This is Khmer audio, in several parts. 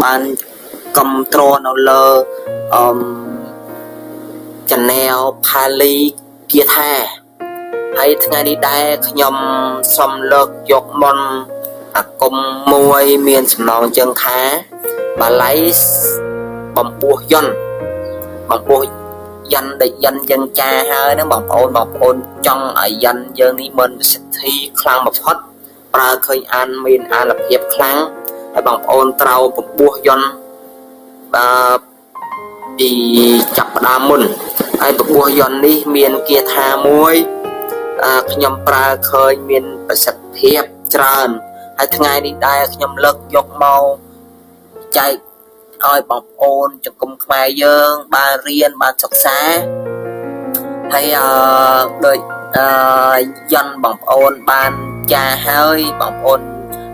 ban control nó lơ channel Pali kia tha hay ngày đi đây nhom xâm lược dọc môn cùng môi miền sầm nòng chân thá bà lấy bằng buộc dân để dân dân cha hơi nó bằng ôn trong ở dân dân đi mình sẽ thi khăn một hết ra khơi an miền an lập hiệp khăn bằng ôn trâu bằng buộc dân và bị chập đam môn ai bằng buộc dân đi miền kia tha môi nhom ra khơi miền sẽ hiệp tràn hay ngày đi đây nhom lực dọc màu chạy ơi bọc ôn cho cùng khai dương ba riêng ban sọc xá hay đợi dân bọc ôn ban cha hơi bọc ôn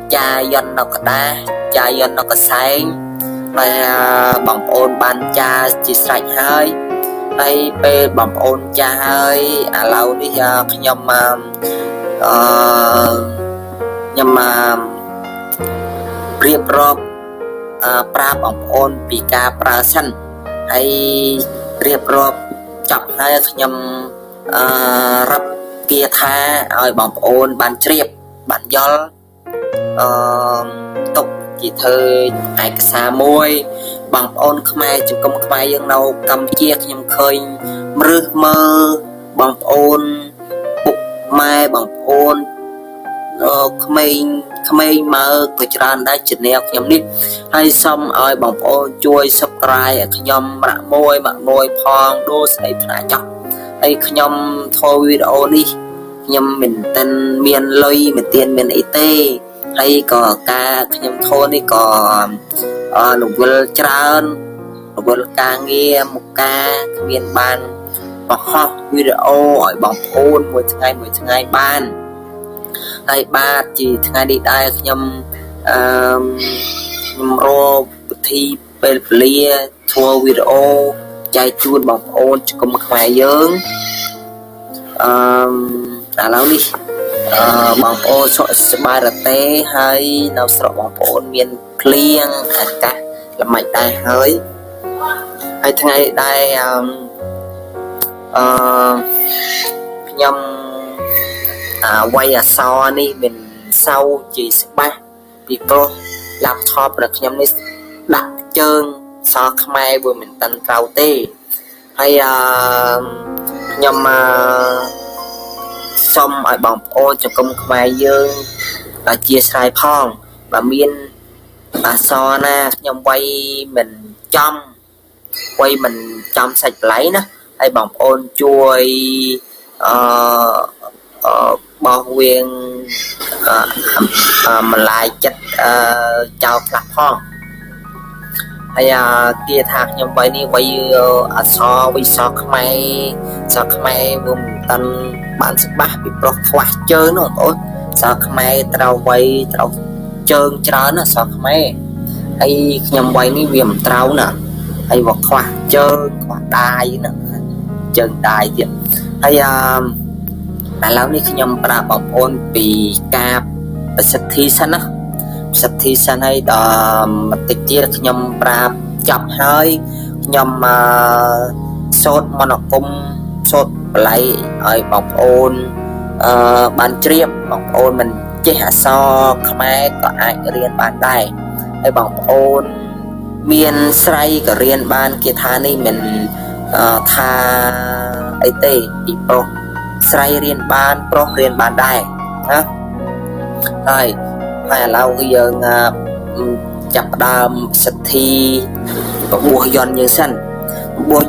cha dân nó có đa cha dân nó có sáng hay bọc ôn ban cha chỉ sạch hơi hay bê bọc ôn cha hơi lâu đi nhưng mà riêng rộp pra bỏng ôn bị ca pra sân hay riêng rộp chọc hay nhầm rập kia tha ơi bỏng ôn bàn triệp bàn gió tục chỉ thời ai xa môi bỏng ôn khmai chụp công khmai dương đâu cầm chiếc nhầm khơi mơ bỏng ôn bụng mai bỏng ôn khmei mơ của tràn đã chỉnh neo nhầm đi hay xong ơi bỏng ôn chui subscribe nhầm mạng môi phong đô xảy thả chọc hay nhầm thôi video đi nhầm mình tên miền lôi mình tiền miền y tế hay có ca nhầm thôi đi có nụ vơ tràn nụ vơ ca nghe một ca miền ban và ho video ở bỏng ôn một ngày ban hay ba chỉ ngày đi đây nhầm rô thi bê thua video chạy chuột bỏng ôn cho công khai dưỡng đã lâu đi bỏng ôn sợ bài rật tế hay nào sợ bỏng ôn miền kliêng cả là mạnh đại hơi hay ngày đây nhầm quay so đi mình sau chỉ ba vì pro laptop được nhầm đi đặt chân so khmai vừa mình tân cao tê hay nhầm xong ở bỏng ô cho công khmai dương là chia sài phong và miên so na nhầm quay mình trong sạch lấy nó hay bỏng ôn chui bao nguyên mà lại chất chào lạc phong hay kia thạc nhưng vậy đi quay so với so khmai vùng tân bản sức bác bị bọc thoát chơi nó tốt so khmai trao quay trao trơn trớ nó so khmai hay nhầm quay ní viêm trao nè hay vật thoát chơi thoát đai nữa chân đai vậy hay lâu ní nhầm pra bọc ôn bị ca sạch thi sanh hay mà tịch tiết nhầm pra chọc hơi nhầm sốt mà nó cũng sốt lấy ở bọc ôn bàn triệp bọc ôn mình chế hạ so khmai có ai riêng bàn đây hay bọc ôn miền sray có riêng bàn kia tha ní mình tha ấy tê bị pro sray riêng ban pro riêng ban đây ha rồi phải lâu bây giờ chập đàm sạch thi và bùa giòn như xanh bùa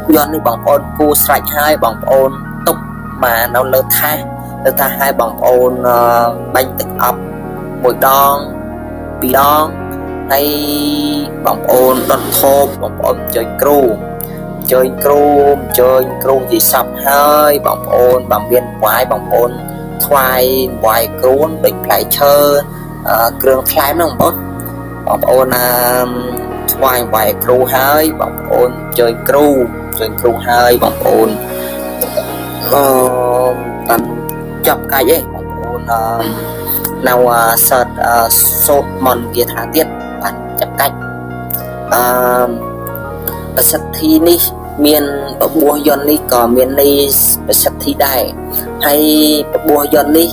giòn đi bằng ôn cu sạch hai bằng ôn túc mà nó lơ tha hai bằng ôn bánh tịch ập mùi đòn bì đòn hay bằng ôn đòn thô bằng ôn chơi cru gì sập hơi bằng ôn bằng viên quái bằng ôn thoai vài cuốn bình lại chơi cường khai nó không bóng ôn thoai vài cru hơi bóng ôn chơi cru hơi bóng ôn tần chọc cái ấy bóng ôn nào sợt sốt mòn kia thả tiết bạn chập cách ប្រសិទ្ធិនេះមានបបួសយន្តនេះក៏មានន័យប្រសិទ្ធិដែរហើយបបួសយន្តនេះ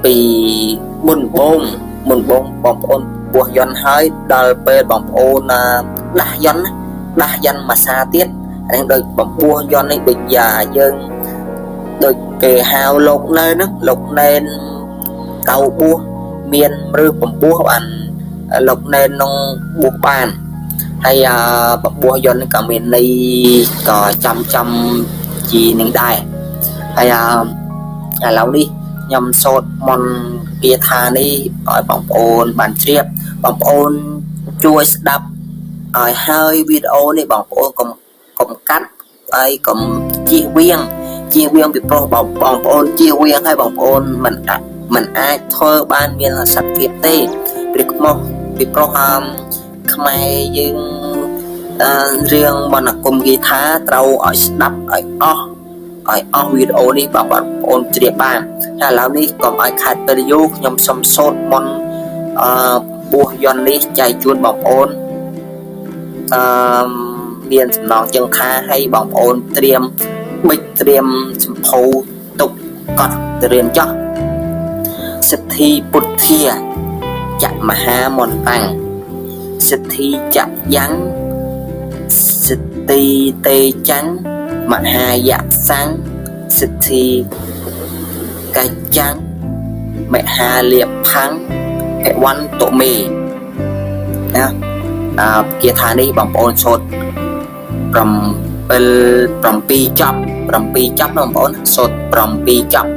ពីមុនបងបងប្អូនបបួសយន្តហើយដល់ពេលបងប្អូនដាស់យន្តមួយសាទៀតហ្នឹងដូចបបួសយន្តនេះដូចយើងដូចគេហៅលោកនៅហ្នឹងលោកណែនកៅបួសមានឬបំពោះបានលោកណែនក្នុងបួសបានហើយបបួសយន្តក៏មានន័យក៏ចាំជានឹងដែរហើយឥឡូវនេះខ្ញុំសូត្រមន្តគាថានេះឲ្យបងប្អូនបានជ្រាបបងប្អូនជួយស្ដាប់ឲ្យហើយវីដេអូនេះបងប្អូនកុំកាត់ហើយកុំជៀសវាងពីព្រោះបងប្អូនជៀសវាងហើយបងប្អូនមិនអាចធ្វើបានមានសក្តិភាពទេពីព្រោះខ្មែរយើងរឿងមន្តអាគមគាថាត្រូវឲ្យស្ដាប់ឲ្យអស់វីដេអូនេះបងប្អូនជ្រាបបានហើយឥឡូវនេះកុំឲ្យខាត់ពេលយូរខ្ញុំសូមសូត្រមន្តបួសយន្តនេះចែកជូនបងប្អូនមានសំណងជើងខាឲ្យបងប្អូនត្រៀមបិចត្រៀមសម្ភៅទុកកត់ទៅរៀនចោះសិទ្ធិពុទ្ធាចមហាមន្តាំងសិទ្ធិចយ៉ាងសិទ្ធិតេចាំងមហាយសੰងសិទ្ធិកច្ចាំងមហាលៀបផੰងភវន្តមេណាគាថានេះបងប្អូនសូត្រ7ចប់បងប្អូនសូត្រ7ចប់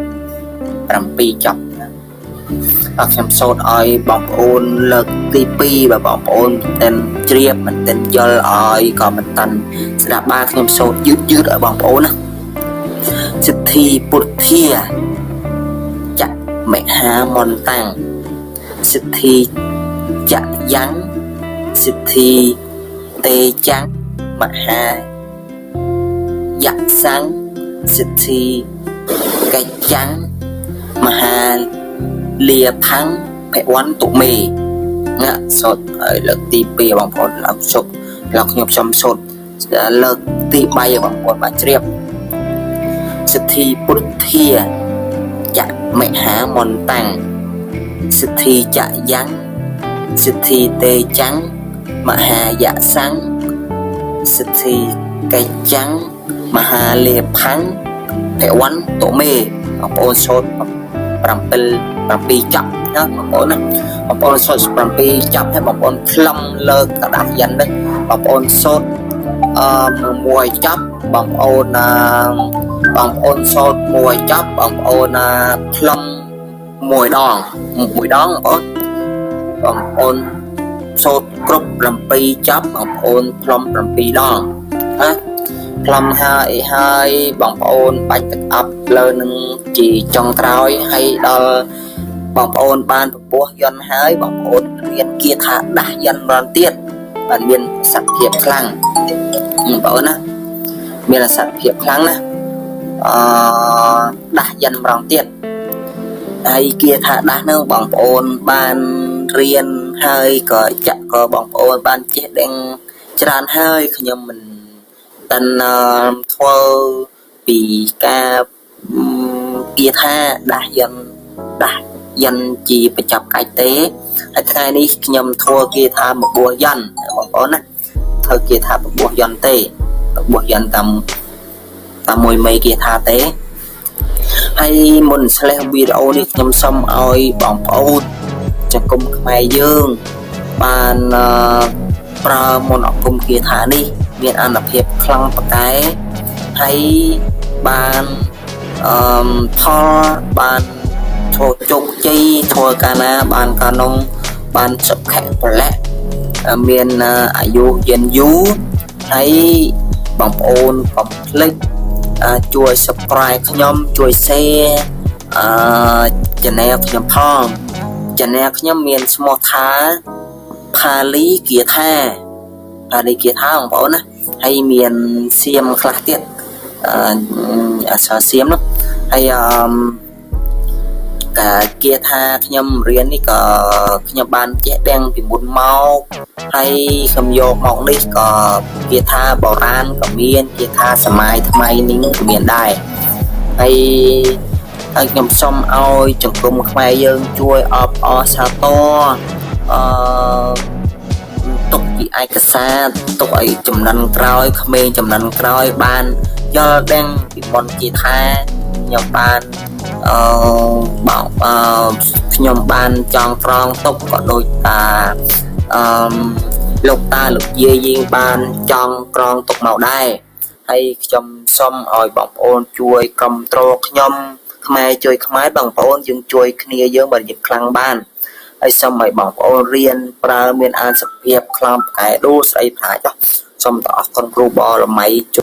ខ្ញុំសូត្រឲ្យបងប្អូនលើកទី2បើបងប្អូនមិនជ្រាបមិនយល់ឲ្យក៏មិនតាន់ស្ដាប់បានខ្ញុំសូត្រយឺតឲ្យបងប្អូនណាសិទ្ធិពុទ្ធាចមហាមន្តាំងសិទ្ធិចយ៉ាងសិទ្ធិតេចាំងមហាយសੰងសិទ្ធិកច្ចាំងមហាលាផੰងភវន្តមេណាសូត្រឲ្យលើកទី2បងប្អូនឡើងជប់ឡើងខ្ញុំសូមសូត្រលើកទី3បងប្អូនបានជ្រាបសិទ្ធិពុទ្ធាចមហាមន្តាំងសិទ្ធិចយ៉ាងសិទ្ធិតេចាំងមហាយសੰងសិទ្ធិកច្ចាំងមហាលាផੰងភវន្តមេបងប្អូនសូត្រ7ចប់ណាបងប្អូនណាបងប្អូនសូត្រ7ចប់ហើយបងប្អូនខ្លឹមលើกระดาษយន្តនេះបងប្អូនសូត្រ1ចប់បងប្អូនសូត្រ1ចប់បងប្អូនខ្លឹម1ដងបងប្អូនសូត្រគ្រប់7ចប់បងប្អូនខ្លឹម7ដងណាខ្លឹមហើយបងប្អូនបាច់ទឹកអប់លើនឹងជាចុងក្រោយហើយដល់បងប្អូនបានពពោះយន្តហើយបងប្អូនរៀនគាថាដាស់យន្តម្ដងទៀតបានមានសក្តិភាពខ្លាំងបងប្អូនណាមានសក្តិភាពខ្លាំងណាដាស់យន្តម្ដងទៀតហើយគាថាដាស់នឹងបងប្អូនបានរៀនហើយក៏បងប្អូនបានចេះដឹងច្រើនហើយខ្ញុំមិនតាន់ធ្វើពីការគាថាដាស់យន្តជាបញ្ចប់កាច់ទេហើយថ្ងៃនេះខ្ញុំធ្វើគាថាបបួសយន្តបងប្អូនណាធ្វើគាថាបបួសយន្តទេបបួសយន្តតាមមួយមេគាថាទេហើយមុនឆ្លេះវីដេអូនេះខ្ញុំសូមឲ្យបងប្អូនចង្គមខ្មែរយើងបានប្រើមន្តអាគមគាថានេះមានអានុភាពខ្លាំងប្រកែហើយបានផលបានធ្វើជោគជ័យធ្វើកាលណាបានកាលនោះបានសុខៈពលៈមានអាយុយឺនយូរហើយបងប្អូនកុំភ្លេចជួយ subscribe ខ្ញុំជួយ share channel ខ្ញុំផង channel ខ្ញុំមានឈ្មោះថាផាលីគាថាបងប្អូនណាហើយមានសៀមខ្លះទៀតអក្សរសៀមនោះហើយគាថាខ្ញុំរៀននេះក៏ខ្ញុំបានចេះដឹងពីមុនមក ហើយខ្ញុំយកមកនេះក៏គាថាបុរាណក៏មានគាថាសម័យថ្មីនេះក៏មានដែរហើយខ្ញុំសូមឲ្យចង្គមខ្មែរយើងជួយអបអរសាទរទុកជាឯកសារទុកឲ្យចំនួនក្រោយក្មេងចំនួនក្រោយបានយល់ដឹងពីមន្តគាថាខ្ញុំបានខ្ញុំបានចងក្រងទុកក៏ដូចតាលោកតាលោកយាយយើងបានចងក្រងទុកមកដែរហើយខ្ញុំសូមឲ្យបងប្អូនជួយគ្រប់គ្រងខ្ញុំខ្មែរជួយខ្មែរបងប្អូនយើងជួយគ្នាយើងបើយើងខ្លាំងបានហើយសូមឲ្យបងប្អូនរៀនប្រើមានអានសភាពខ្លងផ្កែដូស្អីផ្លាចសូមតអរគុណគ្រូបរមីជ